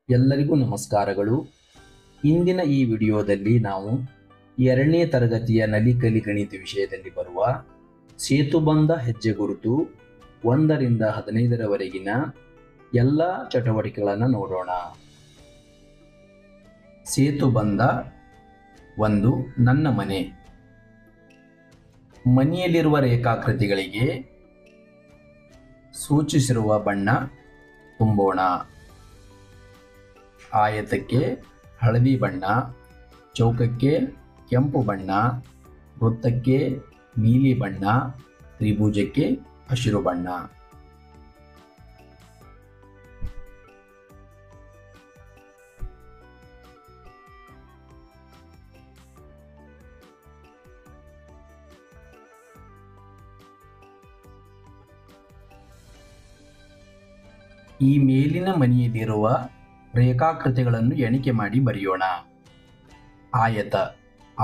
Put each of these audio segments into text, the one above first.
ಎಲ್ಲರಿಗೂ ನಮಸ್ಕಾರಗಳು. ಇಂದಿನ ಈ ವಿಡಿಯೋದಲ್ಲಿ ನಾವು 2ನೇ ತರಗತಿಯ ನಲಿಕಲಿ ಗಣಿತ ವಿಷಯದಲ್ಲಿ ಬರುವ ಸೇತುಬಂಧ ಹೆಜ್ಜೆಗುರುತು 1ರಿಂದ 15ರವರೆಗಿನ ಎಲ್ಲ ಚಟುವಟಿಕೆಗಳನ್ನು ನೋಡೋಣ. ಸೇತುಬಂಧ 1. ನನ್ನ ಮನೆ. ಮನೆಯಲ್ಲಿರುವ ರೇಖಾಕೃತಿಗಳಿಗೆ ಸೂಚಿಸಿರುವ ಬಣ್ಣ ತುಂಬೋಣ. ಆಯತಕ್ಕೆ ಹಳದಿ ಬಣ್ಣ, ಚೌಕಕ್ಕೆ ಕೆಂಪು ಬಣ್ಣ, ವೃತ್ತಕ್ಕೆ ನೀಲಿ ಬಣ್ಣ, ತ್ರಿಭುಜಕ್ಕೆ ಹಸಿರು ಬಣ್ಣ. ಈ ಮೇಲಿನ ಮನೆಯಲ್ಲಿರುವ ರೇಖಾಕೃತಿಗಳನ್ನು ಎಣಿಕೆ ಮಾಡಿ ಬರೆಯೋಣ.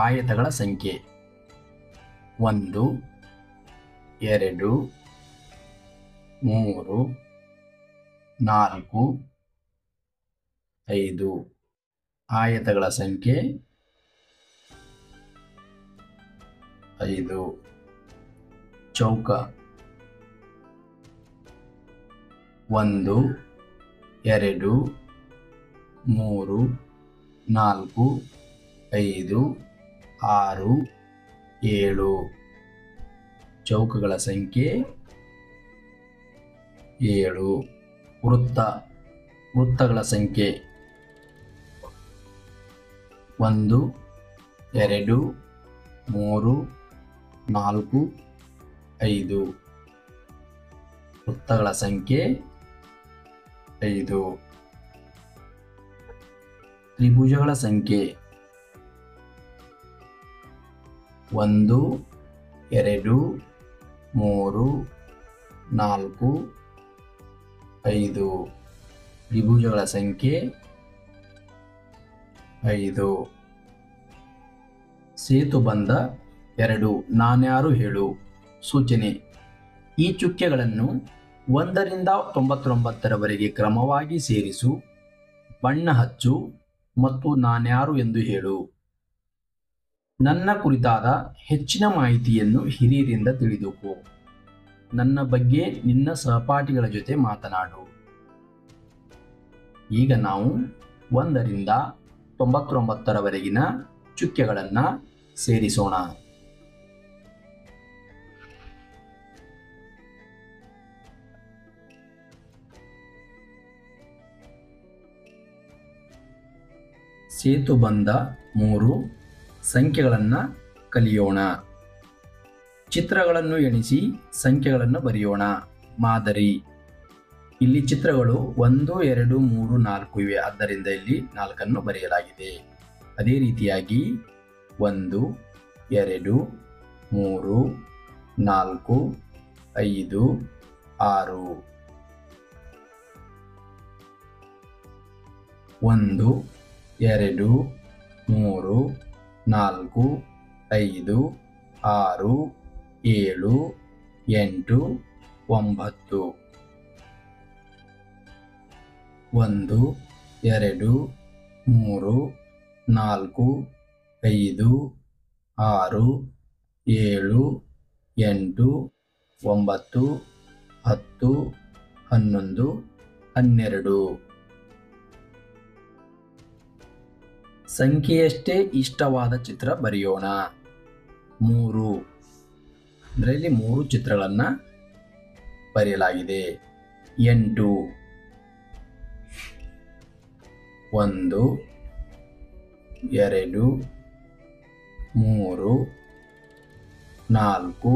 ಆಯತಗಳ ಸಂಖ್ಯೆ 1, 2, 3, 4, 5. ಆಯತಗಳ ಸಂಖ್ಯೆ 5. ಚೌಕ 1, 2, 3, 4, 5, 6, 7. ಚೌಕಗಳ ಸಂಖ್ಯೆ 7. ವೃತ್ತಗಳ ಸಂಖ್ಯೆ 1, 2, 3, 4, 5. ವೃತ್ತಗಳ ಸಂಖ್ಯೆ 5. ತ್ರಿಭುಜಗಳ ಸಂಖ್ಯೆ 1, 2, 3, 4, 5. ತ್ರಿಭುಜಗಳ ಸಂಖ್ಯೆ 5. ಸೇತುಬಂಧ 2. ನಾನ್ಯಾರು ಹೇಳು. ಸೂಚನೆ: ಈ ಚುಕ್ಕೆಗಳನ್ನು 1ರಿಂದ 99ರವರೆಗೆ ಕ್ರಮವಾಗಿ ಸೇರಿಸು, ಬಣ್ಣ ಹಚ್ಚು ಮತ್ತು ನಾನ್ಯಾರು ಎಂದು ಹೇಳು. ನನ್ನ ಕುರಿತಾದ ಹೆಚ್ಚಿನ ಮಾಹಿತಿಯನ್ನು ಹಿರಿಯರಿಂದ ತಿಳಿದುಕೋ. ನನ್ನ ಬಗ್ಗೆ ನಿನ್ನ ಸಹಪಾಠಿಗಳ ಜೊತೆ ಮಾತನಾಡು. ಈಗ ನಾವು 1ರಿಂದ 99ರವರೆಗಿನ ಚುಕ್ಕೆಗಳನ್ನು ಸೇರಿಸೋಣ. ಸೇತುಬಂಧ 3. ಸಂಖ್ಯೆಗಳನ್ನು ಕಲಿಯೋಣ. ಚಿತ್ರಗಳನ್ನು ಎಣಿಸಿ ಸಂಖ್ಯೆಗಳನ್ನು ಬರೆಯೋಣ. ಮಾದರಿ: ಇಲ್ಲಿ ಚಿತ್ರಗಳು 1, 2, 3, 4 ಇವೆ. ಆದ್ದರಿಂದ ಇಲ್ಲಿ 4 ಬರೆಯಲಾಗಿದೆ. ಅದೇ ರೀತಿಯಾಗಿ 1, 2, 3, 4, 5, 6. 1, 2, 3, 4, 5, 6, 7, 8, 9. 1, 2, 3, 4, 5, 6, 7, 8, 9, 10, 11, 12. ಸಂಖ್ಯೆಯಷ್ಟೇ ಇಷ್ಟವಾದ ಚಿತ್ರ ಬರೆಯೋಣ. 3. ಇದರಲ್ಲಿ 3 ಚಿತ್ರಗಳನ್ನು ಬರೆಯಲಾಗಿದೆ. 8. 1, 2, 3, 4,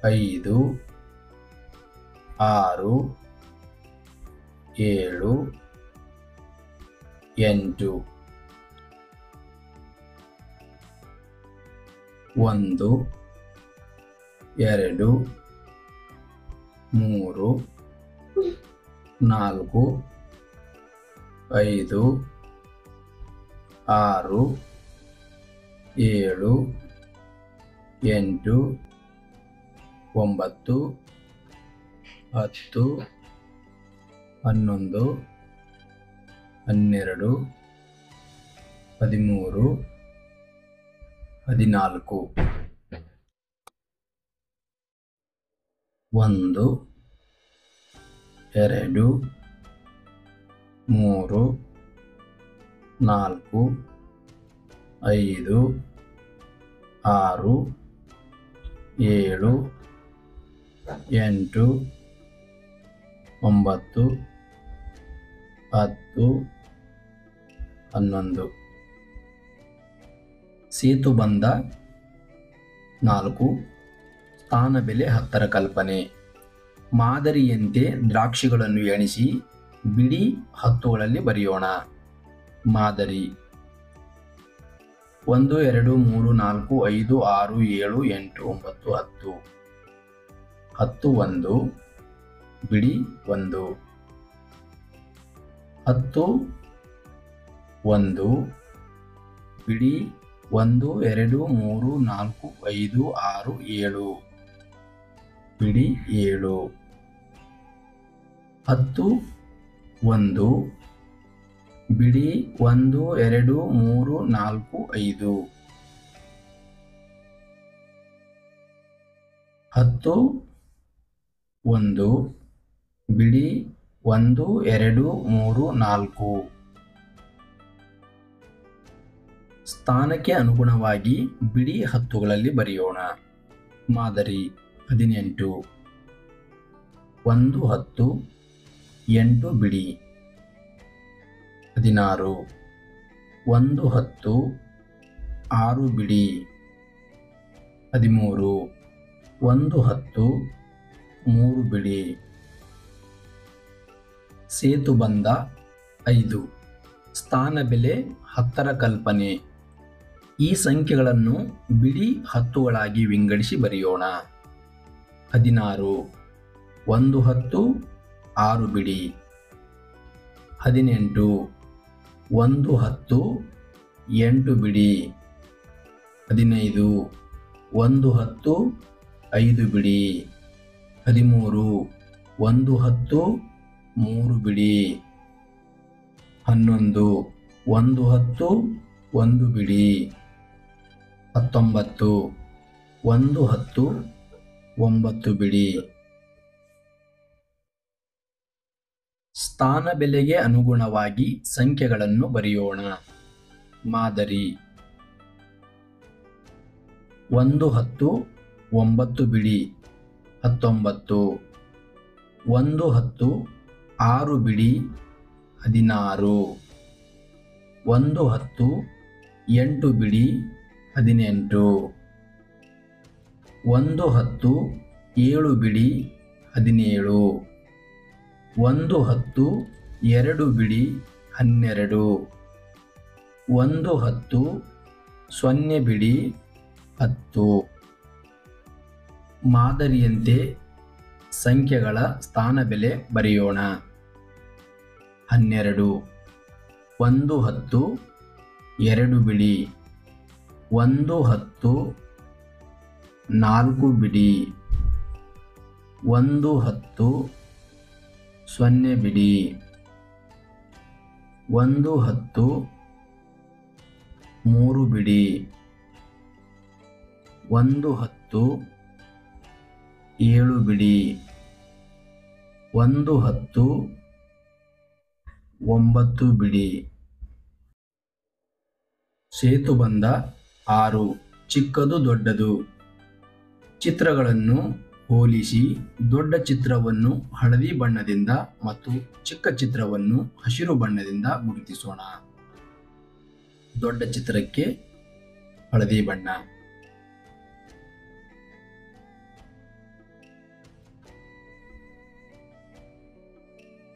5, 6, 7, 8. 1, 2, 3, 4, 5, 6, 7, 8, 9, 10, 11, 12, 13, 14. 1, 2, 3, 4, 5, 6, 7, 8, 9, 10, 11. ಸೇತುಬಂಧ 4. ಸ್ಥಾನ ಬೆಲೆ 10ರ ಕಲ್ಪನೆ. ಮಾದರಿಯಂತೆ ದ್ರಾಕ್ಷಿಗಳನ್ನು ಎಣಿಸಿ ಬಿಡಿ ಹತ್ತುಗಳಲ್ಲಿ ಬರೆಯೋಣ. ಮಾದರಿ 1, 2, 3, 4, 5, 6, 7, 8, 9, 10. 10 1, ಬಿಡಿ 1. 10 1, ಬಿಡಿ 1, 2, 3, 4, 5, 6, 7, ಬಿಡಿ 7. 10 1, ಬಿಡಿ 1, 2, 3, 4, 5. 10 1, ಬಿಡಿ 1, 2, 3, 4. ಸ್ಥಾನಕ್ಕೆ ಅನುಗುಣವಾಗಿ ಬಿಡಿ ಹತ್ತುಗಳಲ್ಲಿ ಬರೆಯೋಣ. ಮಾದರಿ 18. 1 10, 8 ಬಿಡಿ. 16. 1 10, 6 ಬಿಡಿ. 13. 1 10, 3 ಬಿಡಿ. ಸೇತುಬಂಧ 5. ಸ್ಥಾನ ಬೆಲೆ 10ರ ಕಲ್ಪನೆ. ಈ ಸಂಖ್ಯೆಗಳನ್ನು ಬಿಡಿ ಹತ್ತುಗಳಾಗಿ ವಿಂಗಡಿಸಿ ಬರೆಯೋಣ. 16. 1 10, 6 ಬಿಡಿ. 18. 1 10, 8 ಬಿಡಿ. 15. 1 10, 5 ಬಿಡಿ. 13. 1 10, 3 ಬಿಡಿ. 11. 1 10, 1 ಬಿಡಿ. 19. 1 10, 9 ಬಿಡಿ. ಸ್ಥಾನ ಬೆಲೆಗೆ ಅನುಗುಣವಾಗಿ ಸಂಖ್ಯೆಗಳನ್ನು ಬರೆಯೋಣ. ಮಾದರಿ 1 10, 9 ಬಿಡಿ. 19. 1 10, 6 ಬಿಡಿ. 16. 1 10, 8 ಬಿಡಿ. 18. 1 10, 7 ಬಿಡಿ. 17. 1 10, 2 ಬಿಡಿ. 12. 1 10, 0 ಬಿಡಿ. 10. ಮಾದರಿಯಂತೆ ಸಂಖ್ಯೆಗಳ ಸ್ಥಾನ ಬೆಲೆ ಬರೆಯೋಣ. 12. 1 10, 2 ಬಿಡಿ. 1 10, 4 ಬಿಡಿ. 1 10, 0 ಬಿಡಿ. 1 10, 3 ಬಿಡಿ. 1 10, 7 ಬಿಡಿ. 1 10, 9 ಬಿಡಿ. ಸೇತುಬಂಧ 6. ಚಿಕ್ಕದು ದೊಡ್ಡದು. ಚಿತ್ರಗಳನ್ನು ಹೋಲಿಸಿ ದೊಡ್ಡ ಚಿತ್ರವನ್ನು ಹಳದಿ ಬಣ್ಣದಿಂದ ಮತ್ತು ಚಿಕ್ಕ ಚಿತ್ರವನ್ನು ಹಸಿರು ಬಣ್ಣದಿಂದ ಗುರುತಿಸೋಣ. ದೊಡ್ಡ ಚಿತ್ರಕ್ಕೆ ಹಳದಿ ಬಣ್ಣ,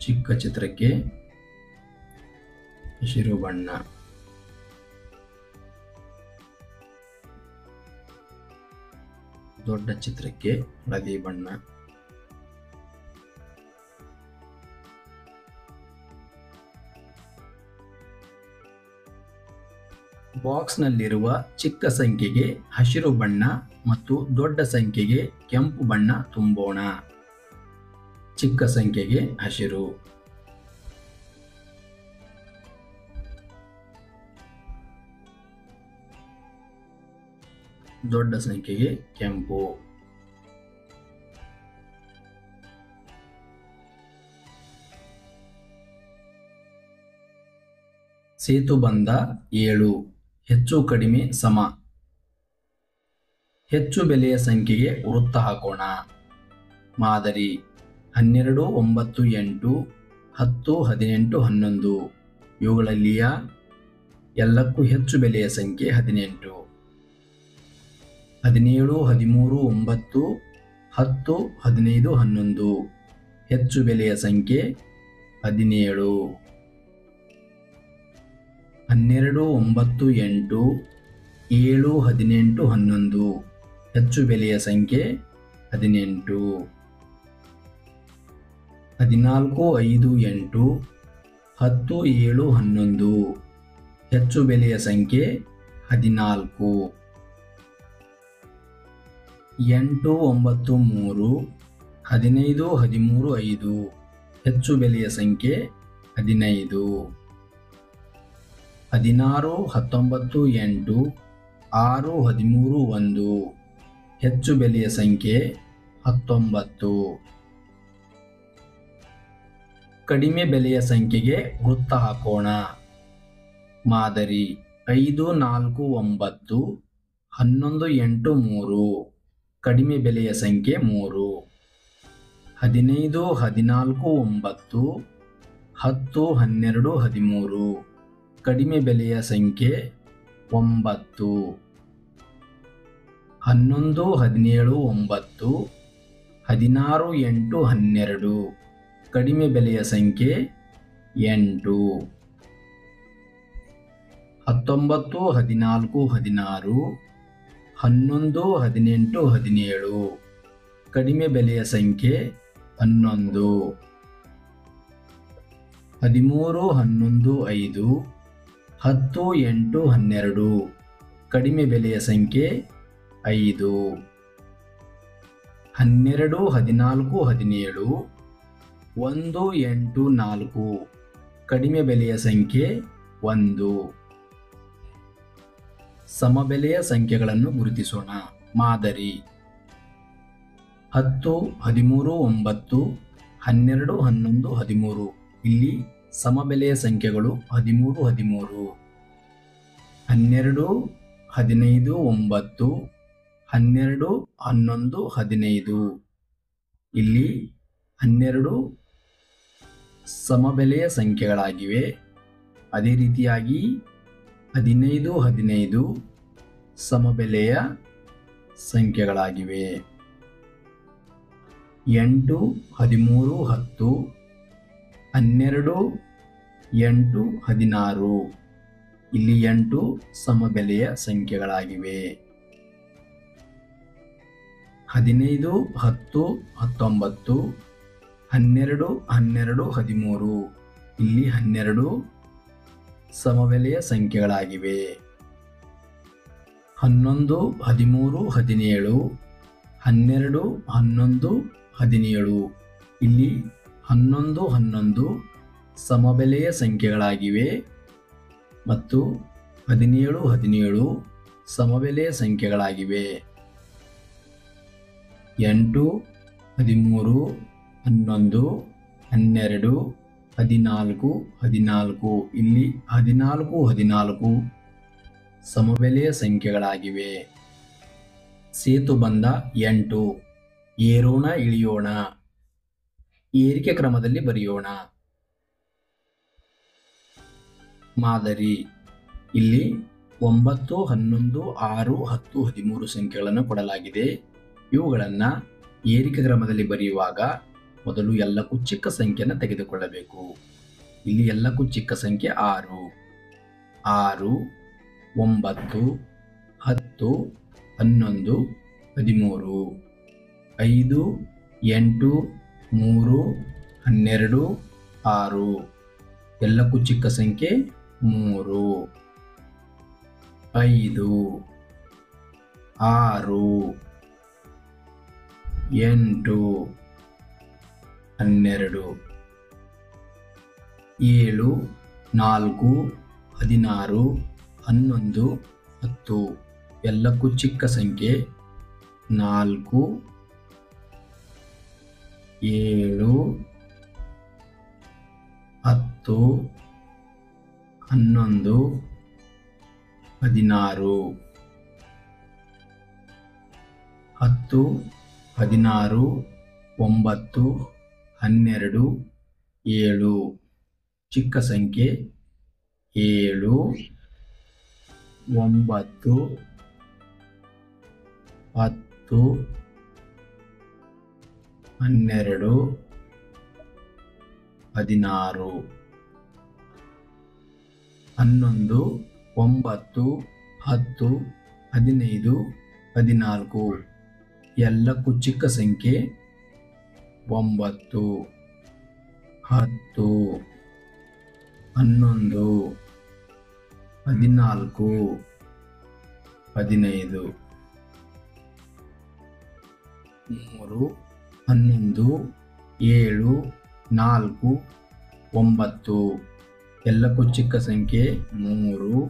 ಚಿಕ್ಕ ಚಿತ್ರಕ್ಕೆ ಹಸಿರು ಬಣ್ಣ. ದೊಡ್ಡ ಚಿತ್ರಕ್ಕೆ ಹಳದಿ ಬಣ್ಣ. ಬಾಕ್ಸ್ನಲ್ಲಿರುವ ಚಿಕ್ಕ ಸಂಖ್ಯೆಗೆ ಹಸಿರು ಬಣ್ಣ ಮತ್ತು ದೊಡ್ಡ ಸಂಖ್ಯೆಗೆ ಕೆಂಪು ಬಣ್ಣ ತುಂಬೋಣ. ಚಿಕ್ಕ ಸಂಖ್ಯೆಗೆ ಹಸಿರು, ದೊಡ್ಡ ಸಂಖ್ಯೆಗೆ ಕೆಂಪು. ಸೇತುಬಂಧ 7 ಹೆಚ್ಚು ಕಡಿಮೆ ಸಮ. ಹೆಚ್ಚು ಬೆಲೆಯ ಸಂಖ್ಯೆಗೆ ವೃತ್ತ ಹಾಕೋಣ. ಮಾದರಿ 12, 9, 8, 10, 18, 11. ಇವುಗಳಲ್ಲಿಯ ಎಲ್ಲಕ್ಕೂ ಹೆಚ್ಚು ಬೆಲೆಯ ಸಂಖ್ಯೆ 18. 17, 13, 9, 10, 15, 11. ಹೆಚ್ಚು ಬೆಲೆಯ ಸಂಖ್ಯೆ 17. 12, 9, 8, 7, 18, 11. ಹೆಚ್ಚು ಬೆಲೆಯ ಸಂಖ್ಯೆ 18. 14, 5, 8, 10, 7, 11. ಹೆಚ್ಚು ಬೆಲೆಯ ಸಂಖ್ಯೆ 14. 8, 9, 3, 15, 13, 5. ಹೆಚ್ಚು ಬೆಲೆಯ ಸಂಖ್ಯೆ 15. 16, 19, 8, 6, 13, 1. ಹೆಚ್ಚು ಬೆಲೆಯ ಸಂಖ್ಯೆ 19. ಕಡಿಮೆ ಬೆಲೆಯ ಸಂಖ್ಯೆಗೆ ವೃತ್ತ ಹಾಕೋಣ. ಮಾದರಿ 5, 4, 9, 11, 8, 3. ಕಡಿಮೆ ಬೆಲೆಯ ಸಂಖ್ಯೆ 3. 15, 14, 9, 10, 12, 13. ಕಡಿಮೆ ಬೆಲೆಯ ಸಂಖ್ಯೆ 9. 11, 17, 9, 16, 8, 12. ಕಡಿಮೆ ಬೆಲೆಯ ಸಂಖ್ಯೆ 8. 19, 14, 16, 11, 18, 17. ಕಡಿಮೆ ಬೆಲೆಯ ಸಂಖ್ಯೆ 11. 13, 11, 5, 10, 8, 12. ಕಡಿಮೆ ಬೆಲೆಯ ಸಂಖ್ಯೆ 5. 12, 14, 17, 1, 8, 4. ಕಡಿಮೆ ಬೆಲೆಯ ಸಂಖ್ಯೆ 1. ಸಮಬೆಲೆಯ ಸಂಖ್ಯೆಗಳನ್ನು ಗುರುತಿಸೋಣ. ಮಾದರಿ 10, 13, 9, 12, 11, 13. ಇಲ್ಲಿ ಸಮಬೆಲೆಯ ಸಂಖ್ಯೆಗಳು 13, 13. 12, 15, 9, 12, 11, 15. ಇಲ್ಲಿ 12 ಸಮಬೆಲೆಯ ಸಂಖ್ಯೆಗಳಾಗಿವೆ. ಅದೇ ರೀತಿಯಾಗಿ 15, 15 ಸಮಬೆಲೆಯ ಸಂಖ್ಯೆಗಳಾಗಿವೆ. 8, 13, 10, 12, 8, 16. ಇಲ್ಲಿ 8 ಸಮಬೆಲೆಯ ಸಂಖ್ಯೆಗಳಾಗಿವೆ. 15, 10, 19, 12, 12, 13. ಇಲ್ಲಿ 12 ಸಮಬೆಲೆಯ ಸಂಖ್ಯೆಗಳಾಗಿವೆ. 11, 13, 17, 12, 11, 17. ಇಲ್ಲಿ 11, 11 ಸಮಬೆಲೆಯ ಸಂಖ್ಯೆಗಳಾಗಿವೆ ಮತ್ತು 17, 17 ಸಮಬೆಲೆಯ ಸಂಖ್ಯೆಗಳಾಗಿವೆ. 8, 13, 11, 12, 14, 14. ಇಲ್ಲಿ 14, 14 ಸಮಬೆಲೆಯ ಸಂಖ್ಯೆಗಳಾಗಿವೆ. ಸೇತುಬಂಧ 8 ಏರೋಣ ಇಳಿಯೋಣ. ಏರಿಕೆ ಕ್ರಮದಲ್ಲಿ ಬರೆಯೋಣ. ಮಾದರಿ ಇಲ್ಲಿ 9, 11, 6, 10, 13 ಸಂಖ್ಯೆಗಳನ್ನು ಕೊಡಲಾಗಿದೆ. ಇವುಗಳನ್ನು ಏರಿಕೆ ಕ್ರಮದಲ್ಲಿ ಬರೆಯುವಾಗ ಮೊದಲು ಎಲ್ಲಕ್ಕೂ ಚಿಕ್ಕ ಸಂಖ್ಯೆಯನ್ನು ತೆಗೆದುಕೊಳ್ಳಬೇಕು. ಇಲ್ಲಿ ಎಲ್ಲಕ್ಕೂ ಚಿಕ್ಕ ಸಂಖ್ಯೆ 6. 6, 9, 10, 11, 13. 5, 8, 3, 12, 6. ಎಲ್ಲಕ್ಕೂ ಚಿಕ್ಕ ಸಂಖ್ಯೆ 3. 5, 6, 8, 12. 7, 4, 16, 11, 10. ಎಲ್ಲಕ್ಕೂ ಚಿಕ್ಕ ಸಂಖ್ಯೆ 4, 7, 10, 11, 16. 10, 16, 9, 12, 7. ಚಿಕ್ಕ ಸಂಖ್ಯೆ 7, 9, 10, 12, 16. 11, 9, 10, 15, 14. ಎಲ್ಲಕ್ಕೂ ಚಿಕ್ಕ ಸಂಖ್ಯೆ 9, 10, 11, 14, 15. 3, 11, 7, 4, 9. ಎಲ್ಲಕ್ಕೂ ಚಿಕ್ಕ ಸಂಖ್ಯೆ 3,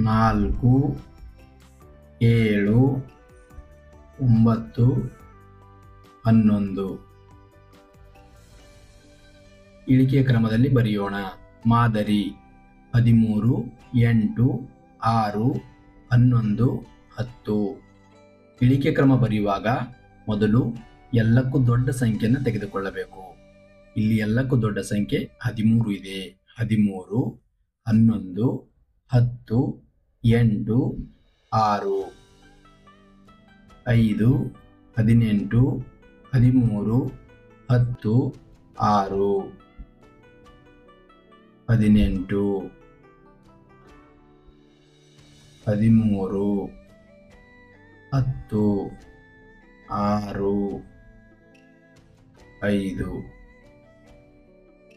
4, 7, 9, 11. ಇಳಿಕೆಯ ಕ್ರಮದಲ್ಲಿ ಬರೆಯೋಣ. ಮಾದರಿ 13, 8, 6, 11, 10. ಇಳಿಕೆ ಕ್ರಮ ಬರೆಯುವಾಗ ಮೊದಲು ಎಲ್ಲಕ್ಕೂ ದೊಡ್ಡ ಸಂಖ್ಯೆಯನ್ನು ತೆಗೆದುಕೊಳ್ಳಬೇಕು. ಇಲ್ಲಿ ಎಲ್ಲಕ್ಕೂ ದೊಡ್ಡ ಸಂಖ್ಯೆ 13 ಇದೆ. 13, 11, 10, 8, 6, 5, 18, 13, 10, 6, 18, 13, 10, 6, 5.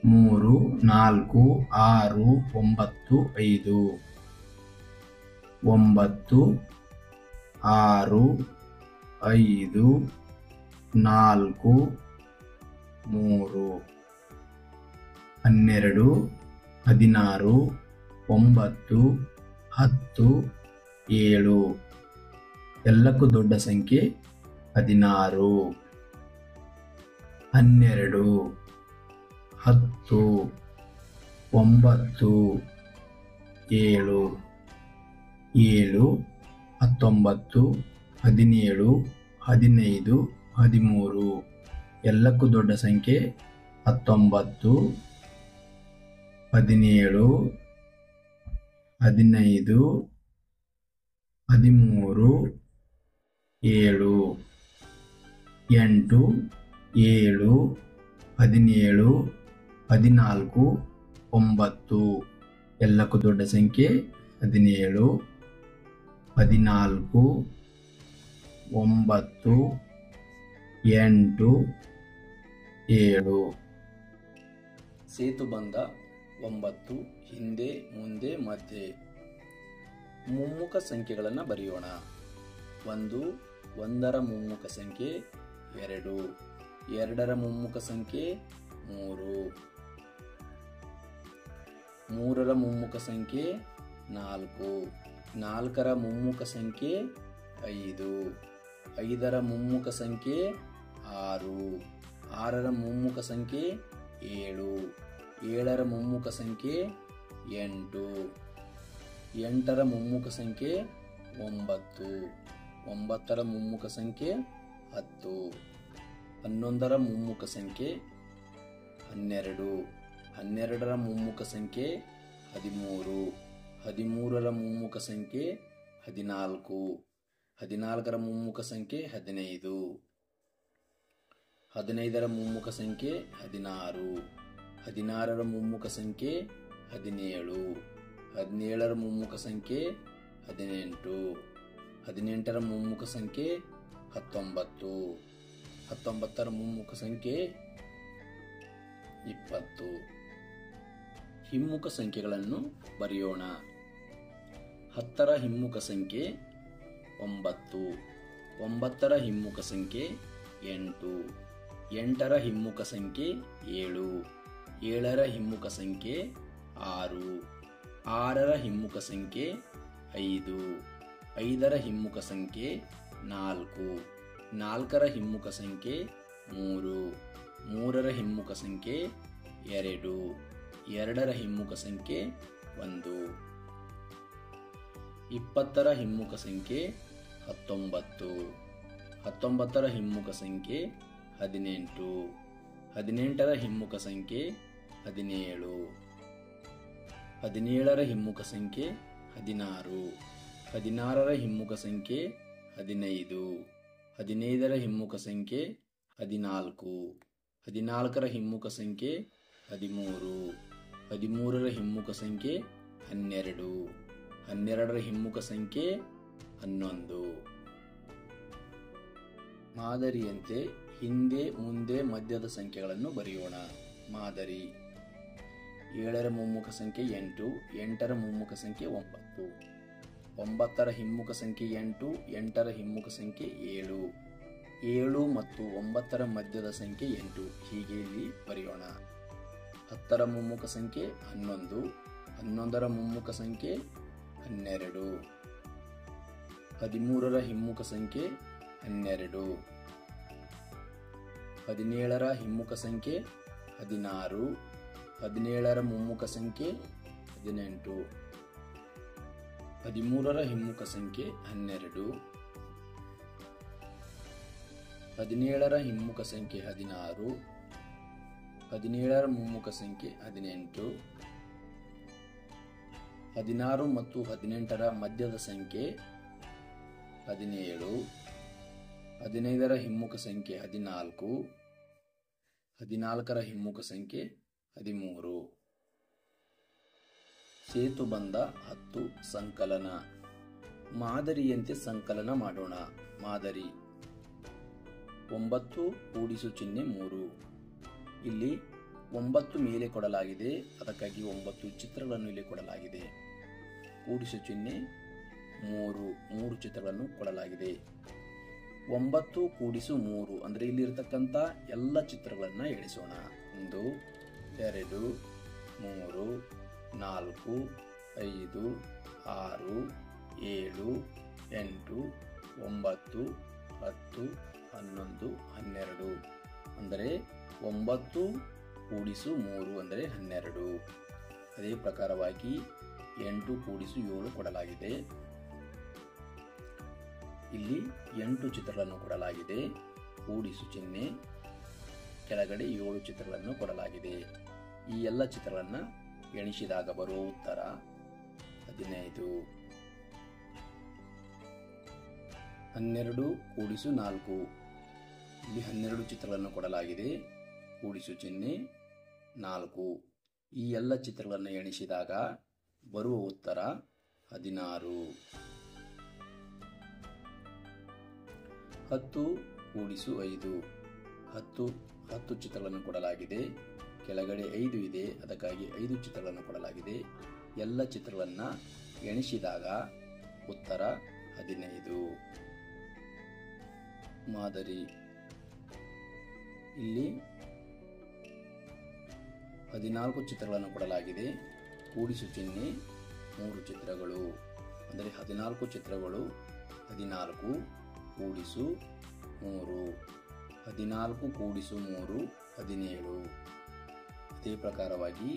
3, 4, 6, 9, 5. 9, 6, 5, 4, 3. 12, 16, 9, 10, 7. ಎಲ್ಲಕ್ಕೂ ದೊಡ್ಡ ಸಂಖ್ಯೆ 16. 12, 10, 9, 7. 7, 19, 17, 15, 13. ಎಲ್ಲಕ್ಕೂ ದೊಡ್ಡ ಸಂಖ್ಯೆ 19, 17, 15, 13, 7. 8, 7, 17, 14, 9. ಎಲ್ಲಕ್ಕೂ ದೊಡ್ಡ ಸಂಖ್ಯೆ 17, 14, 9, 8, 7. ಸೇತುಬಂಧ 9 ಹಿಂದೆ ಮುಂದೆ ಮಧ್ಯೆ. ಮುಮ್ಮುಖ ಸಂಖ್ಯೆಗಳನ್ನು ಬರೆಯೋಣ. 1, 1ರ ಮುಮ್ಮುಖ ಸಂಖ್ಯೆ 2, 2ರ ಮುಮ್ಮುಖ ಸಂಖ್ಯೆ 3, 3ರ ಮುಮ್ಮುಖ ಸಂಖ್ಯೆ 4, 4ರ ಮುಮ್ಮುಖ ಸಂಖ್ಯೆ 5, 5ರ ಮುಮ್ಮುಖ ಸಂಖ್ಯೆ 6, 6ರ ಮುಮ್ಮುಖ ಸಂಖ್ಯೆ 7, 7ರ ಮುಮ್ಮುಖ ಸಂಖ್ಯೆ 8, 8ರ ಮುಮ್ಮುಖ ಸಂಖ್ಯೆ 9, 9ರ ಮುಮ್ಮುಖ ಸಂಖ್ಯೆ 10, 11ರ ಮುಮ್ಮುಖ ಸಂಖ್ಯೆ 12, 12ರ ಮುಮ್ಮುಖ ಸಂಖ್ಯೆ 13, 13ರ ಮುಮ್ಮುಖ ಸಂಖ್ಯೆ 14, 14ರ ಮುಮ್ಮುಖ ಸಂಖ್ಯೆ 15, 15ರ ಮುಮ್ಮುಖ ಸಂಖ್ಯೆ 16, 16ರ ಮುಮ್ಮುಖ ಸಂಖ್ಯೆ 17, 17ರ ಮುಮ್ಮುಖ ಸಂಖ್ಯೆ 18, 18ರ ಮುಮ್ಮುಖ ಸಂಖ್ಯೆ 19, 19ರ ಮುಮ್ಮುಖ ಸಂಖ್ಯೆ 20. ಹಿಮ್ಮುಖ ಸಂಖ್ಯೆಗಳನ್ನು ಬರೆಯೋಣ. 10ರ ಹಿಮ್ಮುಖ ಸಂಖ್ಯೆ 9, 9ರ ಹಿಮ್ಮುಖ ಸಂಖ್ಯೆ 8, 8ರ ಹಿಮ್ಮುಖ ಸಂಖ್ಯೆ 7, 7ರ ಹಿಮ್ಮುಖ ಸಂಖ್ಯೆ 6, 6ರ ಹಿಮ್ಮುಖ ಸಂಖ್ಯೆ 5, 5ರ ಹಿಮ್ಮುಖ ಸಂಖ್ಯೆ 4, 4ರ ಹಿಮ್ಮುಖ ಸಂಖ್ಯೆ 3, 3ರ ಹಿಮ್ಮುಖ ಸಂಖ್ಯೆ 2, 2ರ ಹಿಮ್ಮುಖ ಸಂಖ್ಯೆ 1, 20ರ ಹಿಮ್ಮುಖ ಸಂಖ್ಯೆ 19, 19ರ ಹಿಮ್ಮುಖ ಸಂಖ್ಯೆ 18, 18ರ ಹಿಮ್ಮುಖ ಸಂಖ್ಯೆ 17, 17ರ ಹಿಮ್ಮುಖ ಸಂಖ್ಯೆ 16, 16ರ ಹಿಮ್ಮುಖ ಸಂಖ್ಯೆ 15, 15ರ ಹಿಮ್ಮುಖ ಸಂಖ್ಯೆ 14, 14ರ ಹಿಮ್ಮುಖ ಸಂಖ್ಯೆ 13, 13ರ ಹಿಮ್ಮುಖ ಸಂಖ್ಯೆ 12, 12ರ ಹಿಮ್ಮುಖ ಸಂಖ್ಯೆ 11. ಮಾದರಿಯಂತೆ ಹಿಂದೆ ಮುಂದೆ ಮಧ್ಯದ ಸಂಖ್ಯೆಗಳನ್ನು ಬರೆಯೋಣ. ಮಾದರಿ: 7ರ ಮುಮ್ಮುಖ ಸಂಖ್ಯೆ 8, 8ರ ಮುಮ್ಮುಖ ಸಂಖ್ಯೆ 9, 9ರ ಹಿಮ್ಮುಖ ಸಂಖ್ಯೆ 8, 8ರ ಹಿಮ್ಮುಖ ಸಂಖ್ಯೆ 7, 7 ಮತ್ತು 9ರ ಮಧ್ಯದ ಸಂಖ್ಯೆ 8. ಹೀಗೆ ಇಲ್ಲಿ ಬರೆಯೋಣ. 10ರ ಮುಮ್ಮುಖ ಸಂಖ್ಯೆ 11, 11ರ ಮುಮ್ಮುಖ ಸಂಖ್ಯೆ 12, 13ರ ಹಿಮ್ಮುಖ ಸಂಖ್ಯೆ 12, 17ರ ಹಿಮ್ಮುಖ ಸಂಖ್ಯೆ 16, 17ರ ಮುಮ್ಮುಖ ಸಂಖ್ಯೆ 18, 13ರ ಹಿಮ್ಮುಖ ಸಂಖ್ಯೆ 12, 17ರ ಹಿಮ್ಮುಖ ಸಂಖ್ಯೆ 16, 17ರ ಮುಮ್ಮುಖ ಸಂಖ್ಯೆ 18, 16 ಮತ್ತು 18ರ ಮಧ್ಯದ ಸಂಖ್ಯೆ 17, 15ರ ಹಿಮ್ಮುಖ ಸಂಖ್ಯೆ 14, 14ರ ಹಿಮ್ಮುಖ ಸಂಖ್ಯೆ 13. ಸೇತುಬಂಧ 10 ಸಂಕಲನ. ಮಾದರಿಯಂತೆ ಸಂಕಲನ ಮಾಡೋಣ. ಮಾದರಿ: 9 ಕೂಡಿಸು ಚಿಹ್ನೆ 3. ಇಲ್ಲಿ 9 ಮೇಲೆ ಕೊಡಲಾಗಿದೆ, ಅದಕ್ಕಾಗಿ 9 ಚಿತ್ರಗಳನ್ನು ಇಲ್ಲಿ ಕೊಡಲಾಗಿದೆ. ಕೂಡಿಸು ಚಿಹ್ನೆ 3 ಚಿತ್ರಗಳನ್ನು ಕೊಡಲಾಗಿದೆ. 9 ಕೂಡಿಸು 3 ಅಂದರೆ ಇಲ್ಲಿರ್ತಕ್ಕಂಥ ಎಲ್ಲ ಚಿತ್ರಗಳನ್ನ ಎಣಿಸೋಣ. 1, 2, 3, 4, 5, 6, 7, 8, 9, 10, 11, 12 ಅಂದರೆ 9 ಕೂಡಿಸು 3 ಅಂದರೆ 12. ಅದೇ ಪ್ರಕಾರವಾಗಿ 8 ಕೂಡಿಸು 7 ಕೊಡಲಾಗಿದೆ. ಇಲ್ಲಿ 8 ಚಿತ್ರಗಳನ್ನು ಕೊಡಲಾಗಿದೆ. ಕೂಡಿಸು ಚಿಹ್ನೆ ಕೆಳಗಡೆ 7 ಚಿತ್ರಗಳನ್ನು ಕೊಡಲಾಗಿದೆ. ಈ ಎಲ್ಲ ಚಿತ್ರಗಳನ್ನು ಎಣಿಸಿದಾಗ ಬರುವ ಉತ್ತರ 15. 12 ಕೂಡಿಸು 4. ಇಲ್ಲಿ 12 ಚಿತ್ರಗಳನ್ನು ಕೊಡಲಾಗಿದೆ. ಕೂಡಿಸು ಚಿಹ್ನೆ 4. ಈ ಎಲ್ಲ ಚಿತ್ರಗಳನ್ನು ಎಣಿಸಿದಾಗ ಬರುವ ಉತ್ತರ 16. 10 ಕೂಡಿಸು 5. 10 ಚಿತ್ರಗಳನ್ನು ಕೊಡಲಾಗಿದೆ. ಕೆಳಗಡೆ 5 ಇದೆ, ಅದಕ್ಕಾಗಿ 5 ಚಿತ್ರಗಳನ್ನು ಕೊಡಲಾಗಿದೆ. ಎಲ್ಲ ಚಿತ್ರಗಳನ್ನು ಎಣಿಸಿದಾಗ ಉತ್ತರ 15. ಮಾದರಿ: ಇಲ್ಲಿ 14 ಚಿತ್ರಗಳನ್ನು ಕೊಡಲಾಗಿದೆ. ಕೂಡಿಸು ಚಿಹ್ನೆ 3 ಚಿತ್ರಗಳು ಅಂದರೆ 14 ಚಿತ್ರಗಳು. 14 ಕೂಡಿಸು 3, 14 ಕೂಡಿಸು 3 17. ಅದೇ ಪ್ರಕಾರವಾಗಿ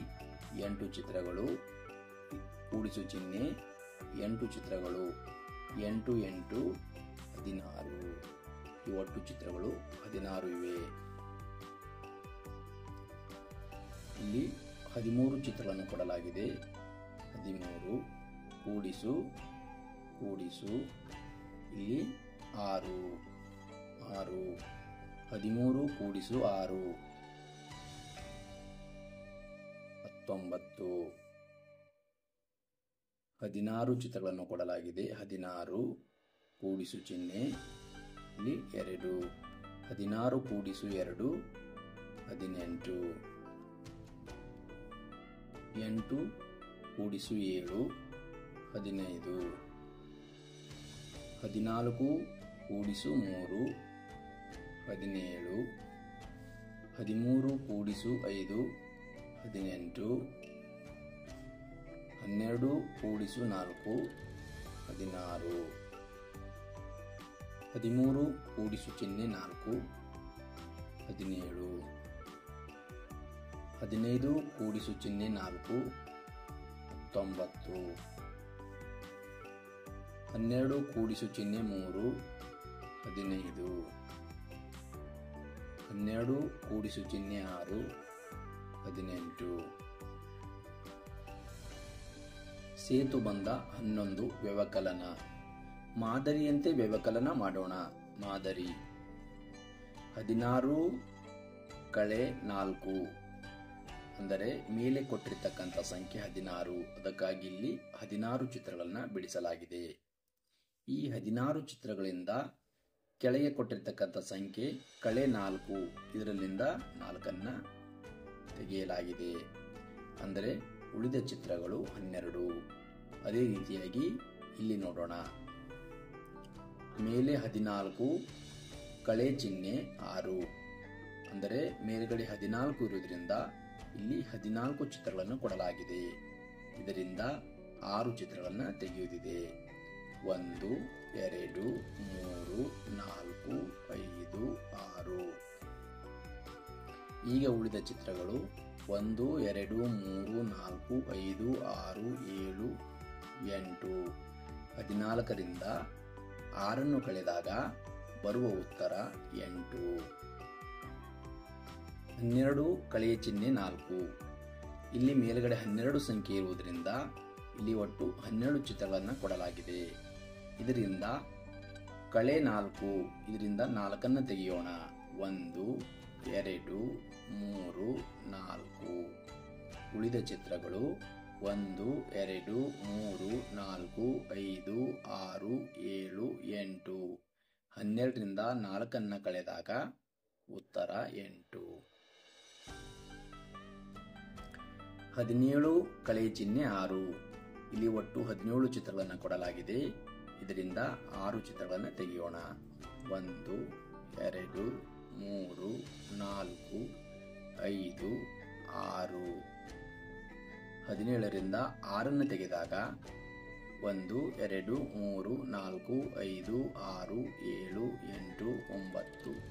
8 ಚಿತ್ರಗಳು. ಕೂಡಿಸು ಚಿಹ್ನೆ 8 ಚಿತ್ರಗಳು. 8, 8, 16. ಈ ಒಟ್ಟು ಚಿತ್ರಗಳು 16 ಇವೆ. ಇಲ್ಲಿ 13 ಚಿತ್ರಗಳನ್ನು ಕೊಡಲಾಗಿದೆ. 13 ಕೂಡಿಸು ಇಲ್ಲಿ 6, 13 ಕೂಡಿಸು 6 19. 16 ಚಿತ್ರಗಳನ್ನು ಕೊಡಲಾಗಿದೆ. 16 ಕೂಡಿಸು ಚಿಹ್ನೆ ಇಲ್ಲಿ 2. 16 ಕೂಡಿಸು 2 18. 8 ಕೂಡಿಸು 7 15. 14 ಕೂಡಿಸು 3 17. 13 ಕೂಡಿಸು 5 18. 12 ಕೂಡಿಸು 4 16. 13 ಕೂಡಿಸು ಚಿಹ್ನೆ 4 17. 15 ಕೂಡಿಸು ಚಿಹ್ನೆ 4 19. 12 ಕೂಡಿಸು ಚಿಹ್ನೆ 3 15. 12 ಕೂಡಿಸು ಚಿಹ್ನೆ 6 18. ಸೇತುಬಂಧ 11 ವ್ಯವಕಲನ. ಮಾದರಿಯಂತೆ ವ್ಯವಕಲನ ಮಾಡೋಣ. ಮಾದರಿ 16 - 4 ಅಂದರೆ ಮೇಲೆ ಕೊಟ್ಟಿರ್ತಕ್ಕಂಥ ಸಂಖ್ಯೆ 16. ಅದಕ್ಕಾಗಿ ಇಲ್ಲಿ 16 ಚಿತ್ರಗಳನ್ನು ಬಿಡಿಸಲಾಗಿದೆ. ಈ 16 ಚಿತ್ರಗಳಿಂದ ಕೆಳಗೆ ಕೊಟ್ಟಿರ್ತಕ್ಕಂಥ ಸಂಖ್ಯೆ -4 ಇದರಲ್ಲಿಂದ 4 ತೆಗೆಯಲಾಗಿದೆ. ಅಂದರೆ ಉಳಿದ ಚಿತ್ರಗಳು 12. ಅದೇ ರೀತಿಯಾಗಿ ಇಲ್ಲಿ ನೋಡೋಣ. ಮೇಲೆ 14 ಕಳೆ ಚಿಹ್ನೆ 6 ಅಂದರೆ ಮೇಲ್ಗಡೆ 14 ಇರುವುದರಿಂದ ಇಲ್ಲಿ 14 ಚಿತ್ರಗಳನ್ನು ಕೊಡಲಾಗಿದೆ. ಇದರಿಂದ 6 ಚಿತ್ರಗಳನ್ನು ತೆಗೆಯುವುದಿದೆ. 1 2 3 4 5 6. ಈಗ ಉಳಿದ ಚಿತ್ರಗಳು 1 2 3 4 5 6 7 8. 14ರಿಂದ 6 ಕಳೆದಾಗ ಬರುವ ಉತ್ತರ 8. 12 ಕಳೆಯ ಚಿಹ್ನೆ 4 ಇಲ್ಲಿ ಮೇಲ್ಗಡೆ 12 ಸಂಖ್ಯೆ ಇರುವುದರಿಂದ ಇಲ್ಲಿ ಒಟ್ಟು 12 ಚಿತ್ರಗಳನ್ನು ಕೊಡಲಾಗಿದೆ. ಇದರಿಂದ -4 ಇದರಿಂದ 4 ತೆಗೆಯೋಣ. 1 2 3 4. ಉಳಿದ ಚಿತ್ರಗಳು 1 2 3 4 5 6 7 8. 12ರಿಂದ 4 ಕಳೆದಾಗ ಉತ್ತರ 8. 17 ಕಳೆಯ ಚಿಹ್ನೆ 6 ಇಲ್ಲಿ ಒಟ್ಟು 17 ಚಿತ್ರಗಳನ್ನು ಕೊಡಲಾಗಿದೆ. ಇದರಿಂದ 6 ಚಿತ್ರಗಳನ್ನು ತೆಗೆಯೋಣ. 1 2 3 4 5 6. 17ರಿಂದ 6 ತೆಗೆದಾಗ 1 2 3 4 5 6 7 8 9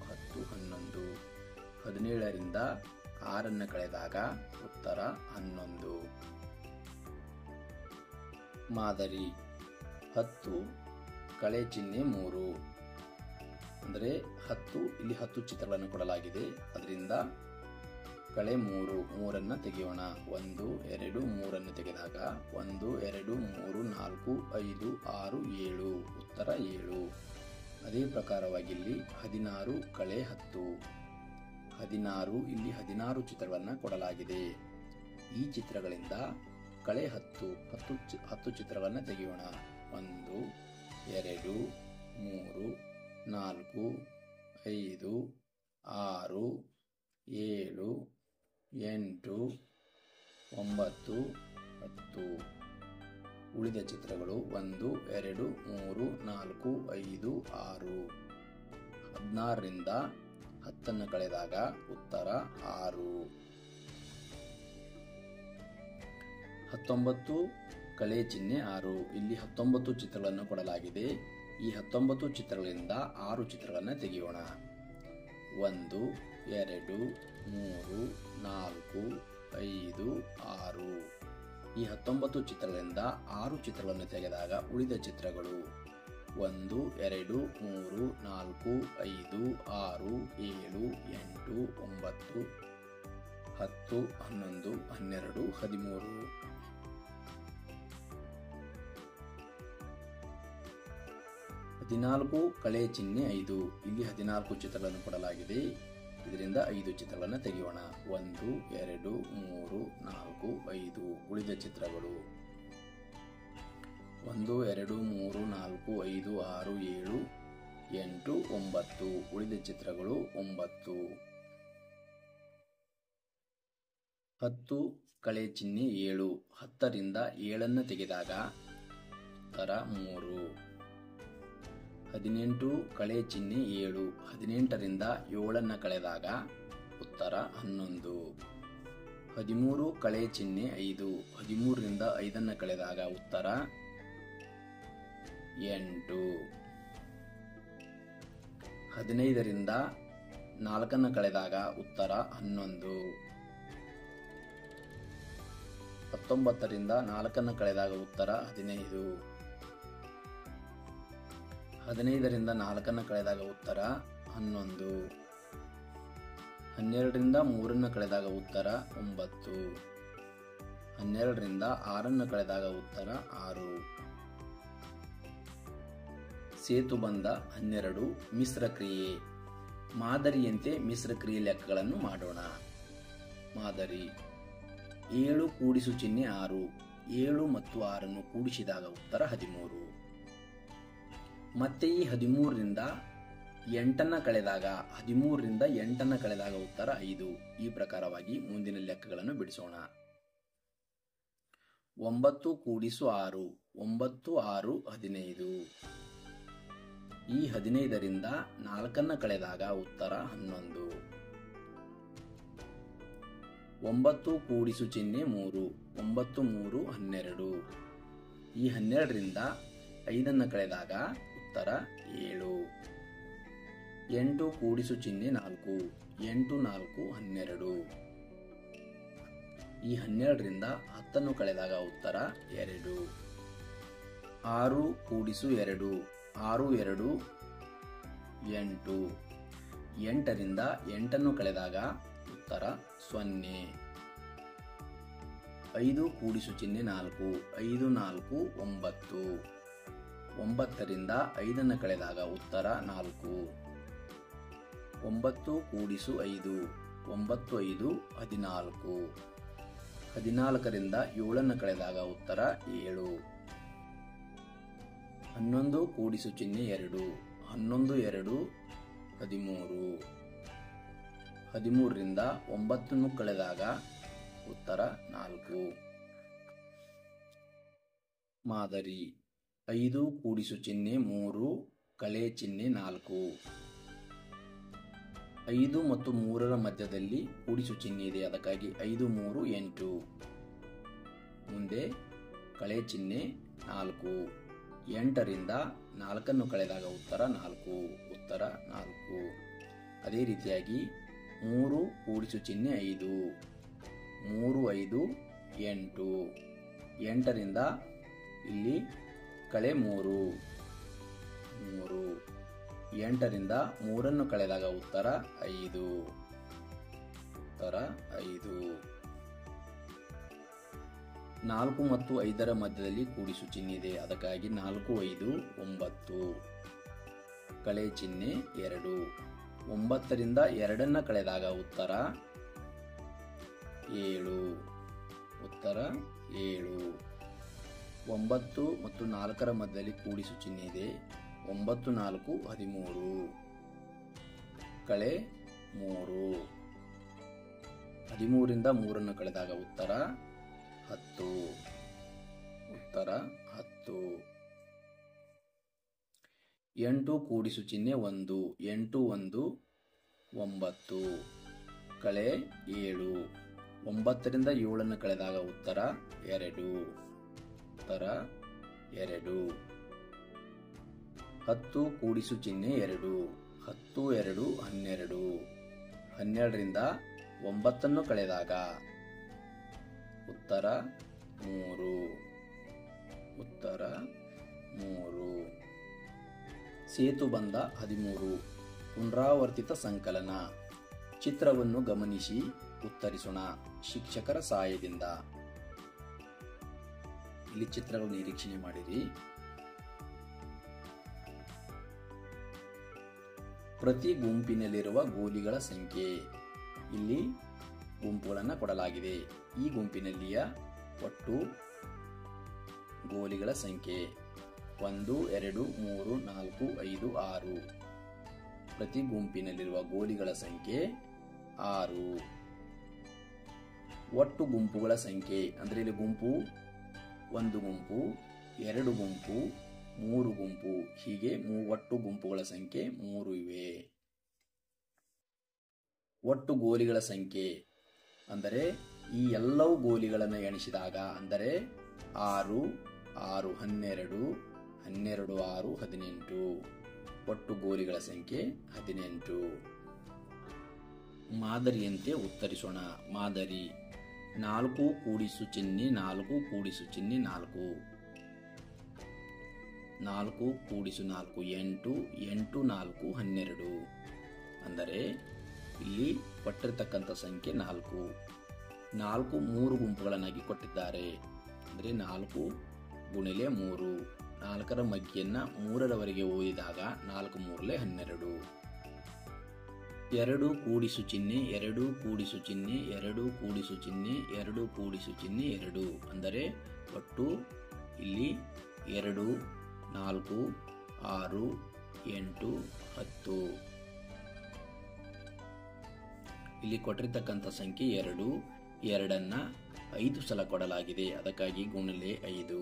10 11. 17ರಿಂದ 6 ಕಳೆದಾಗ ಉತ್ತರ 11. ಮಾದರಿ 10 ಕಳೆ ಚಿಹ್ನೆ 3 ಅಂದರೆ 10 ಇಲ್ಲಿ 10 ಚಿತ್ರಗಳನ್ನು ಕೊಡಲಾಗಿದೆ. ಅದರಿಂದ -3 ತೆಗೆಯೋಣ. 1 2 3 ತೆಗೆದಾಗ 1 2 3 4 5 6 7 ಉತ್ತರ 7. ಅದೇ ಪ್ರಕಾರವಾಗಿ ಇಲ್ಲಿ 16 - 10 16 ಇಲ್ಲಿ 16 ಚಿತ್ರಗಳನ್ನು ಕೊಡಲಾಗಿದೆ. ಈ ಚಿತ್ರಗಳಿಂದ -10 ಚಿತ್ರಗಳನ್ನು ತೆಗೆಯೋಣ. 1 2 3 4 5 6 7 8 9 10. ಉಳಿದ ಚಿತ್ರಗಳು 1 2 3 4 5 6. 16ರಿಂದ 10 ಕಳೆದಾಗ ಉತ್ತರ 6. 19 ಕಳೆ ಚಿಹ್ನೆ 6 ಇಲ್ಲಿ 19 ಚಿತ್ರಗಳನ್ನು ಕೊಡಲಾಗಿದೆ. ಈ 19 ಚಿತ್ರಗಳಿಂದ 6 ಚಿತ್ರಗಳನ್ನು ತೆಗೆಯೋಣ. 1 2 3 4 5 6. ಈ 19 ಚಿತ್ರಗಳಿಂದ 6 ಚಿತ್ರಗಳನ್ನು ತೆಗೆದಾಗ ಉಳಿದ ಚಿತ್ರಗಳು 1 2 3 4 5 6 7 8 9 10 11 12 13. 14 ಕಳೆ ಚಿಹ್ನೆ 5 ಇಲ್ಲಿ 14 ಚಿತ್ರಗಳನ್ನು ಕೊಡಲಾಗಿದೆ. ಇದರಿಂದ 5 ಚಿತ್ರಗಳನ್ನು ತೆಗೆಯೋಣ. 1 2 3 4 5. ಉಳಿದ ಚಿತ್ರಗಳು 1 2 3 4 5 6 7 8 9. ಉಳಿದ ಚಿತ್ರಗಳು 9. 10 ಕಳೆ ಚಿಹ್ನೆ 7 10ರಿಂದ 7 ತೆಗೆದಾಗ ಉತ್ತರ 3. 18 ಕಳೆ ಚಿಹ್ನೆ 7 18ರಿಂದ 7 ಕಳೆದಾಗ ಉತ್ತರ 11. 13 ಕಳೆ ಚಿಹ್ನೆ 5 13ರಿಂದ 5 ಕಳೆದಾಗ ಉತ್ತರ 8. 15ರಿಂದ 4 ಕಳೆದಾಗ ಉತ್ತರ 11. 19ರಿಂದ 4 ಕಳೆದಾಗ ಉತ್ತರ 15. 15ರಿಂದ 4 ಕಳೆದಾಗ ಉತ್ತರ 11. 12ರಿಂದ 3 ಕಳೆದಾಗ ಉತ್ತರ 9. 12ರಿಂದ 6 ಕಳೆದಾಗ ಉತ್ತರ 6. ಸೇತುಬಂಧ 12. ಮಿಶ್ರ ಕ್ರಿಯೆ. ಮಾದರಿಯಂತೆ ಮಿಶ್ರ ಕ್ರಿಯೆ ಲೆಕ್ಕಗಳನ್ನು ಮಾಡೋಣ. ಮಾದರಿ 7 ಕೂಡಿಸು ಚಿಹ್ನೆ 6. 7 ಮತ್ತು 6 ಕೂಡಿಸಿದಾಗ ಉತ್ತರ 13. ಮತ್ತೆ ಈ 13ರಿಂದ 8 ಕಳೆದಾಗ 13ರಿಂದ 8 ಕಳೆದಾಗ ಉತ್ತರ 5. ಈ ಪ್ರಕಾರವಾಗಿ ಮುಂದಿನ ಲೆಕ್ಕಗಳನ್ನು ಬಿಡಿಸೋಣ. 9 ಕೂಡಿಸು 6. 9 6 15. ಈ 15ರಿಂದ 4 ಕಳೆದಾಗ ಉತ್ತರ 11. 9 ಕೂಡಿಸು ಚಿಹ್ನೆ 3. 9 3 12. ಈ 12ರಿಂದ 5 ಕಳೆದಾಗ ಉತ್ತರ 7. 8 ಕೂಡಿಸು ಚಿಹ್ನೆ 4. 8 4 12. ಈ 12ರಿಂದ 10 ಕಳೆದಾಗ ಉತ್ತರ 2. 6 ಕೂಡಿಸು 2. 6 2 8. 8ರಿಂದ 8 ಕಳೆದಾಗ ಉತ್ತರ 0. 5 ಕೂಡಿಸು ಚಿಹ್ನೆ 4. 5 4 9. 9ರಿಂದ 5 ಕಳೆದಾಗ ಉತ್ತರ 4. 9 ಕೂಡಿಸು 5. 9 5 14. 14ರಿಂದ 7 ಕಳೆದಾಗ ಉತ್ತರ 7. 11 ಕೂಡಿಸು ಚಿಹ್ನೆ 2. 11 2 13. 13ರಿಂದ 9 ಕಳೆದಾಗ ಉತ್ತರ 4. ಮಾದರಿ 5 ಕೂಡಿಸು ಚಿಹ್ನೆ 3 ಕಳೆ ಚಿಹ್ನೆ 4. 5 ಮತ್ತು 3ರ ಮಧ್ಯದಲ್ಲಿ ಕೂಡಿಸು ಚಿಹ್ನೆ ಇದೆ, ಅದಕ್ಕಾಗಿ 5 3 8. ಮುಂದೆ ಕಳೆ ಚಿಹ್ನೆ 4. 8ರಿಂದ 4 ಕಳೆದಾಗ ಉತ್ತರ 4. ಉತ್ತರ 4. ಅದೇ ರೀತಿಯಾಗಿ 3 ಕೂಡಿಸು ಚಿಹ್ನೆ 5. 3 5 8. 8ರಿಂದ ಇಲ್ಲಿ ಕಳೆ 3. 3. 8ರಿಂದ 3 ಕಳೆದಾಗ ಉತ್ತರ 5. ಉತ್ತರ 5. 4 ಮತ್ತು 5ರ ಮಧ್ಯದಲ್ಲಿ ಕೂಡಿಸು ಚಿಹ್ನೆ ಇದೆ, ಅದಕ್ಕಾಗಿ 4 5 9. ಕಳೆ ಚಿಹ್ನೆ 2. 9ರಿಂದ 2 ಕಳೆದಾಗ ಉತ್ತರ 7. ಉತ್ತರ 7. 9 ಮತ್ತು 4ರ ಮಧ್ಯದಲ್ಲಿ ಕೂಡಿಸು ಚಿಹ್ನೆ ಇದೆ, 9 4 13. ಕಳೆ 3. 13ರಿಂದ 3 ಕಳೆದಾಗ ಉತ್ತರ 10. ಉತ್ತರ 10. 8 ಕೂಡಿಸು ಚಿಹ್ನೆ 1. 8 1 9. ಕಳೆ 7. 9ರಿಂದ 7 ಕಳೆದಾಗ ಉತ್ತರ 2. ಉತ್ತರ 2. 10 ಕೂಡಿಸು ಚಿಹ್ನೆ 2. 10 2 12. 12ರಿಂದ 9 ಕಳೆದಾಗ ಉತ್ತರ 3. ಉತ್ತರ 3. ಸೇತುಬಂಧ 13. ಪುನರಾವರ್ತಿತ ಸಂಕಲನ. ಚಿತ್ರವನ್ನು ಗಮನಿಸಿ ಉತ್ತರಿಸೋಣ ಶಿಕ್ಷಕರ ಸಹಾಯದಿಂದ. ಇಲ್ಲಿ ಚಿತ್ರಗಳು ನಿರೀಕ್ಷಣೆ ಮಾಡಿರಿ. ಪ್ರತಿ ಗುಂಪಿನಲ್ಲಿರುವ ಗೋಲಿಗಳ ಸಂಖ್ಯೆ. ಇಲ್ಲಿ ಗುಂಪುಗಳನ್ನು ಕೊಡಲಾಗಿದೆ. ಈ ಗುಂಪಿನಲ್ಲಿಯ ಒಟ್ಟು ಗೋಲಿಗಳ ಸಂಖ್ಯೆ 1 2 3 4 5 6. ಪ್ರತಿ ಗುಂಪಿನಲ್ಲಿರುವ ಗೋಲಿಗಳ ಸಂಖ್ಯೆ 6. ಒಟ್ಟು ಗುಂಪುಗಳ ಸಂಖ್ಯೆ ಅಂದರೆ ಇಲ್ಲಿ ಗುಂಪು 1 ಗುಂಪು 2 ಗುಂಪು 3 ಗುಂಪು ಹೀಗೆ ಒಟ್ಟು ಗುಂಪುಗಳ ಸಂಖ್ಯೆ 3 ಇವೆ. ಒಟ್ಟು ಗೋಲಿಗಳ ಸಂಖ್ಯೆ ಅಂದರೆ ಈ ಎಲ್ಲವೂ ಗೋಲಿಗಳನ್ನು ಎಣಿಸಿದಾಗ ಅಂದರೆ 6 6 12 12 6 18. ಒಟ್ಟು ಗೋಲಿಗಳ ಸಂಖ್ಯೆ 18. ಮಾದರಿಯಂತೆ ಉತ್ತರಿಸೋಣ. ಮಾದರಿ 4 ಕೂಡಿಸು ಚಿಹ್ನೆ 4 ಕೂಡಿಸು ಚಿಹ್ನೆ 4. 4 ಕೂಡಿಸು 4 8, 8 4 12. ಅಂದರೆ ಇಲ್ಲಿ ಕೊಟ್ಟಿರ್ತಕ್ಕಂಥ ಸಂಖ್ಯೆ 4. 4 3 ಗುಂಪುಗಳನ್ನಾಗಿ ಕೊಟ್ಟಿದ್ದಾರೆ. ಅಂದರೆ 4 ಗುಣಿಲೆ 3. 4ರ ಮಗ್ಗಿಯನ್ನ 3ರವರೆಗೆ ಓದಿದಾಗ 4 3 12. 2 ಕೂಡಿಸು ಚಿಹ್ನೆ 2 ಕೂಡಿಸು ಚಿಹ್ನೆ 2 ಕೂಡಿಸು ಚಿಹ್ನೆ 2 ಕೂಡಿಸು ಚಿಹ್ನೆ 2. ಅಂದರೆ ಒಟ್ಟು ಇಲ್ಲಿ 2 4 6 8 10. ಇಲ್ಲಿ ಕೊಟ್ಟಿರ್ತಕ್ಕಂಥ ಸಂಖ್ಯೆ 2. 2ಅನ್ನ 5 ಸಲ ಕೊಡಲಾಗಿದೆ, ಅದಕ್ಕಾಗಿ ಗುಣಿಲೆ 5.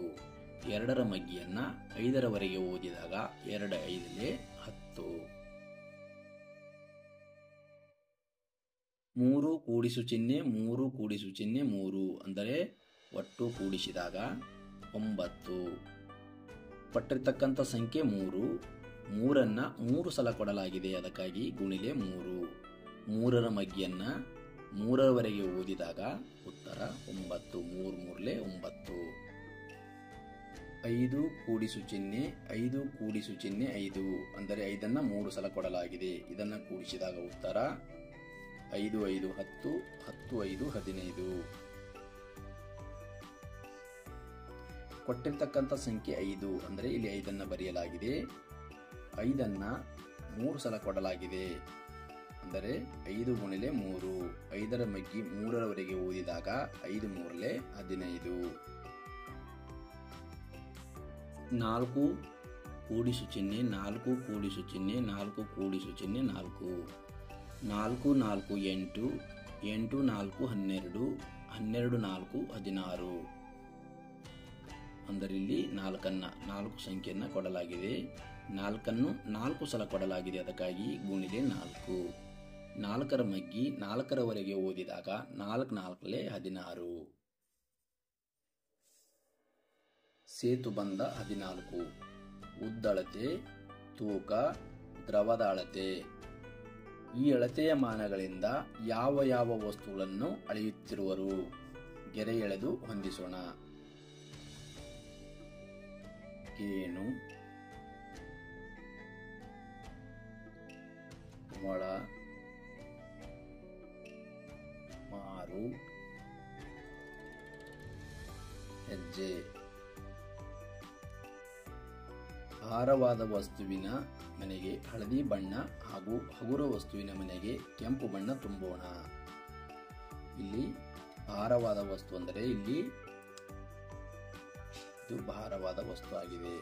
2ರ ಮಗ್ಗಿಯನ್ನ 5ರವರೆಗೆ ಓದಿದಾಗ 2 5 10. 3 ಕೂಡಿಸು ಚಿಹ್ನೆ 3 ಕೂಡಿಸು ಚಿಹ್ನೆ 3. ಅಂದರೆ ಒಟ್ಟು ಕೂಡಿಸಿದಾಗ 9. ಕೊಟ್ಟಿರ್ತಕ್ಕಂಥ ಸಂಖ್ಯೆ 3. 3ಅನ್ನ 3 ಸಲ ಕೊಡಲಾಗಿದೆ, ಅದಕ್ಕಾಗಿ ಗುಣಿಲೆ 3. 3ರ ಮಗ್ಗಿಯನ್ನ 3ರವರೆಗೆ ಓದಿದಾಗ ಉತ್ತರ 9. 3 3 9. 5 ಕೂಡಿಸು ಚಿಹ್ನೆ 5 ಕೂಡಿಸು ಚಿಹ್ನೆ 5. ಅಂದರೆ 5ಅನ್ನ 3 ಸಲ ಕೊಡಲಾಗಿದೆ, ಇದನ್ನು ಕೂಡಿಸಿದಾಗ ಉತ್ತರ 5 5 10, 10 5 15. ಕೊಟ್ಟಿರ್ತಕ್ಕಂಥ ಸಂಖ್ಯೆ 5. ಅಂದರೆ ಇಲ್ಲಿ 5ಅನ್ನು ಬರೆಯಲಾಗಿದೆ, 5ಅನ್ನ 3 ಸಲ ಕೊಡಲಾಗಿದೆ. ಅಂದರೆ 5 ಗುಣಿಲೆ 3. 5ರ ಮಗ್ಗಿ 3ರವರೆಗೆ ಓದಿದಾಗ 5 3 15. 4 ಕೂಡಿಸು ಚಿಹ್ನೆ 4 ಕೂಡಿಸು ಚಿಹ್ನೆ 4 ಕೂಡಿಸು ಚಿಹ್ನೆ 4. 4 4 8, 8 4 12, 12 4 16. ಅಂದರೆ ಇಲ್ಲಿ 4 ಸಂಖ್ಯೆಯನ್ನು ಕೊಡಲಾಗಿದೆ, 4ಅನ್ನು 4 ಸಲ ಕೊಡಲಾಗಿದೆ, ಅದಕ್ಕಾಗಿ ಗುಣಿಲೆ 4. 4ರ ಮಗ್ಗಿ 4ರವರೆಗೆ ಓದಿದಾಗ 4 4 16. ಸೇತುಬಂಧ 14. ಉದ್ದಳತೆ, ತೂಕ, ದ್ರವದ ಅಳತೆ. ಈ ಅಳತೆಯ ಮಾನಗಳಿಂದ ಯಾವ ಯಾವ ವಸ್ತುಗಳನ್ನು ಅಳೆಯುತ್ತಿರುವರು? ಗೆರೆ ಎಳೆದು ಹೊಂದಿಸೋಣ. ಏನು, ಮೊಳ, ಮಾರು, ಹೆಜ್ಜೆ. ಭಾರವಾದ ವಸ್ತುವಿನ ಮನೆಗೆ ಹಳದಿ ಬಣ್ಣ ಹಾಗೂ ಹಗುರ ವಸ್ತುವಿನ ಮನೆಗೆ ಕೆಂಪು ಬಣ್ಣ ತುಂಬೋಣ. ಇಲ್ಲಿ ಭಾರವಾದ ವಸ್ತು ಅಂದರೆ ಇಲ್ಲಿ ಇದು ಭಾರವಾದ ವಸ್ತು ಆಗಿದೆ.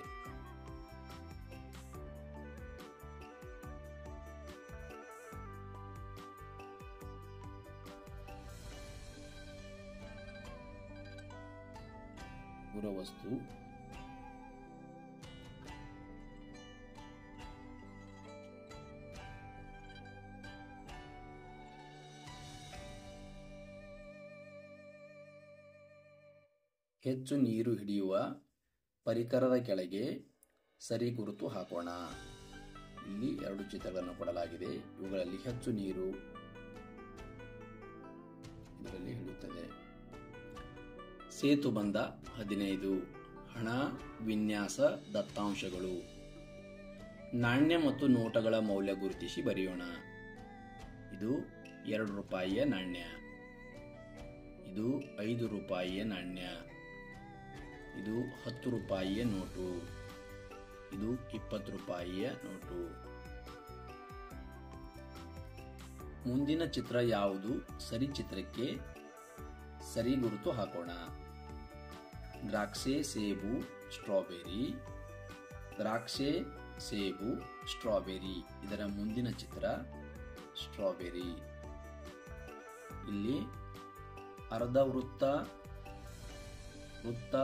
ಹಗುರ ವಸ್ತು ಹೆಚ್ಚು ನೀರು ಹಿಡಿಯುವ ಪರಿಕರದ ಕೆಳಗೆ ಸರಿ ಗುರುತು ಹಾಕೋಣ. ಇಲ್ಲಿ 2 ಚಿತ್ರಗಳನ್ನು ಕೊಡಲಾಗಿದೆ. ಇವುಗಳಲ್ಲಿ ಹೆಚ್ಚು ನೀರು ಇದರಲ್ಲಿ ಹಿಡಿಯುತ್ತದೆ. ಸೇತುಬಂಧ 15. ಹಣ, ವಿನ್ಯಾಸ, ದತ್ತಾಂಶಗಳು. ನಾಣ್ಯ ಮತ್ತು ನೋಟಗಳ ಮೌಲ್ಯ ಗುರುತಿಸಿ ಬರೆಯೋಣ. ಇದು 2 ರೂಪಾಯಿಯ ನಾಣ್ಯ, ಇದು 5 ರೂಪಾಯಿಯ ನಾಣ್ಯ, ಇದು 10 ರೂಪಾಯಿಯ ನೋಟು, ಇದು 20 ರೂಪಾಯಿಯ ನೋಟು. ಮುಂದಿನ ಚಿತ್ರ ಯಾವುದು? ಸರಿ ಚಿತ್ರಕ್ಕೆ ಸರಿ ಗುರುತು ಹಾಕೋಣ. ದ್ರಾಕ್ಷೆ, ಸೇಬು, ಸ್ಟ್ರಾಬೆರಿ. ದ್ರಾಕ್ಷೆ, ಸೇಬು, ಸ್ಟ್ರಾಬೆರಿ. ಇದರ ಮುಂದಿನ ಚಿತ್ರ ಸ್ಟ್ರಾಬೆರಿ. ಇಲ್ಲಿ ಅರ್ಧ ವೃತ್ತ, ವೃತ್ತ,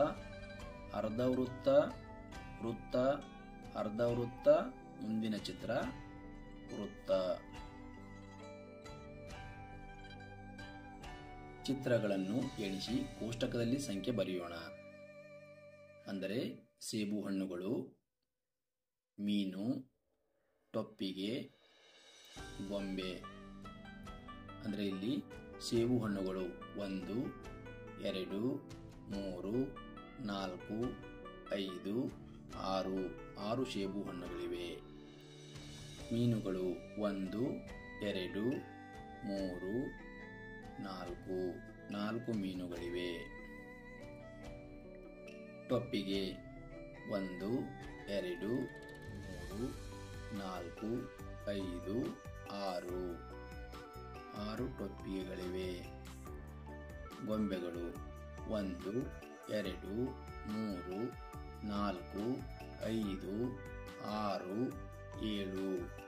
ಅರ್ಧ ವೃತ್ತ, ವೃತ್ತ, ಅರ್ಧ ವೃತ್ತ. ಮುಂದಿನ ಚಿತ್ರ ವೃತ್ತ. ಚಿತ್ರಗಳನ್ನು ಎಣಿಸಿ ಕೋಷ್ಟಕದಲ್ಲಿ ಸಂಖ್ಯೆ ಬರೆಯೋಣ. ಅಂದರೆ ಸೇಬು ಹಣ್ಣುಗಳು, ಮೀನು, ಟೊಪ್ಪಿಗೆ, ಗೊಂಬೆ. ಅಂದರೆ ಇಲ್ಲಿ ಸೇಬು ಹಣ್ಣುಗಳು 1 2 3 4 5 6 6 ಸೇಬು ಹಣ್ಣುಗಳಿವೆ. ಮೀನುಗಳು 1 2 3 4 4 ಮೀನುಗಳಿವೆ. ಟೊಪ್ಪಿಗೆ 1 2 3 4 5 6 6 ಟೊಪ್ಪಿಗೆಗಳಿವೆ. ಗೊಂಬೆಗಳು 1 2 3 4 5 6 7